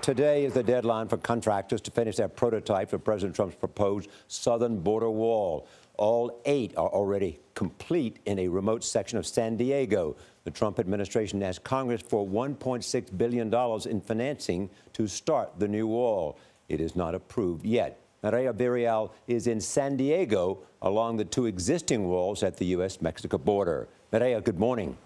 Today is the deadline for contractors to finish their prototype for President Trump's proposed southern border wall. All 8 are already complete in a remote section of San Diego. The Trump administration asked Congress for $1.6 billion in financing to start the new wall. It is not approved yet. Mireya Villarreal is in San Diego along the 2 existing walls at the U.S.-Mexico border. Mireya, good morning.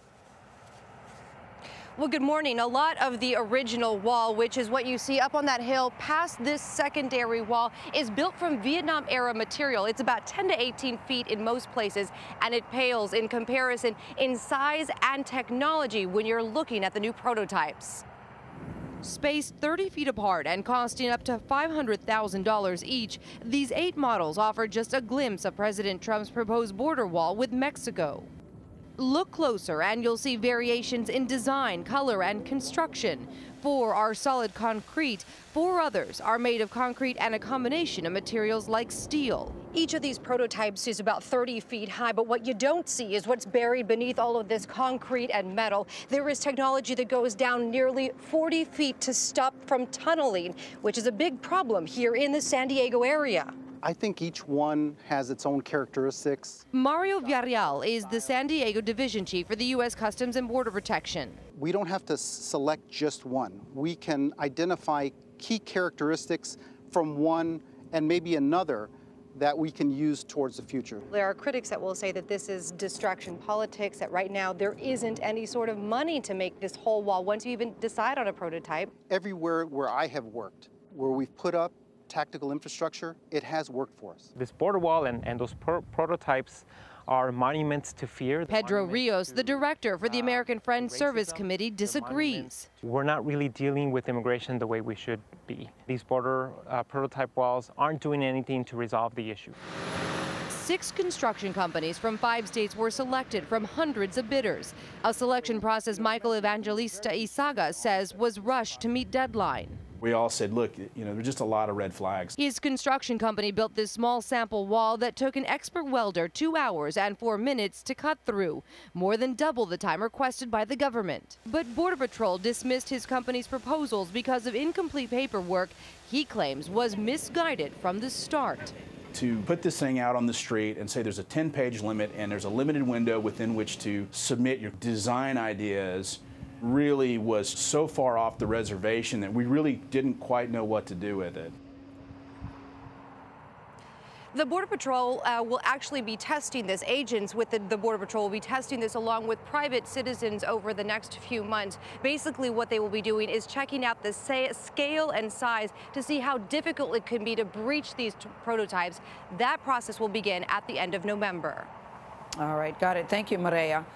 Well, good morning. A lot of the original wall, which is what you see up on that hill past this secondary wall, is built from Vietnam-era material. It's about 10 to 18 feet in most places, and it pales in comparison in size and technology when you're looking at the new prototypes. Spaced 30 feet apart and costing up to $500,000 each, these 8 models offer just a glimpse of President Trump's proposed border wall with Mexico. Look closer and you'll see variations in design, color, and construction. 4 are solid concrete, 4 others are made of concrete and a combination of materials like steel. Each of these prototypes is about 30 feet high, but what you don't see is what's buried beneath all of this concrete and metal. There is technology that goes down nearly 40 feet to stop from tunneling, which is a big problem here in the San Diego area. I think each one has its own characteristics. Mireya Villarreal is the San Diego Division Chief for the U.S. Customs and Border Protection. We don't have to select just one. We can identify key characteristics from one and maybe another that we can use towards the future. There are critics that will say that this is distraction politics, that right now there isn't any sort of money to make this whole wall once you even decide on a prototype. Everywhere where I have worked, where we've put up tactical infrastructure, it has worked for us. This border wall and those prototypes are monuments to fear. Pedro Rios, the director for the American Friends Service Committee, disagrees. We're not really dealing with immigration the way we should be. These border prototype walls aren't doing anything to resolve the issue. 6 construction companies from 5 states were selected from hundreds of bidders. A selection process Michael Evangelista Isaga says was rushed to meet deadline. We all said, look, there's just a lot of red flags. His construction company built this small sample wall that took an expert welder 2 hours and 4 minutes to cut through, more than double the time requested by the government. But Border Patrol dismissed his company's proposals because of incomplete paperwork he claims was misguided from the start. To put this thing out on the street and say there's a 10-page limit and there's a limited window within which to submit your design ideas really was so far off the reservation that we really didn't quite know what to do with it. The Border Patrol will actually be testing this. Agents with the Border Patrol will be testing this along with private citizens over the next few months. Basically, what they will be doing is checking out the scale and size to see how difficult it can be to breach these prototypes. That process will begin at the end of November. All right, got it. Thank you, Mireya.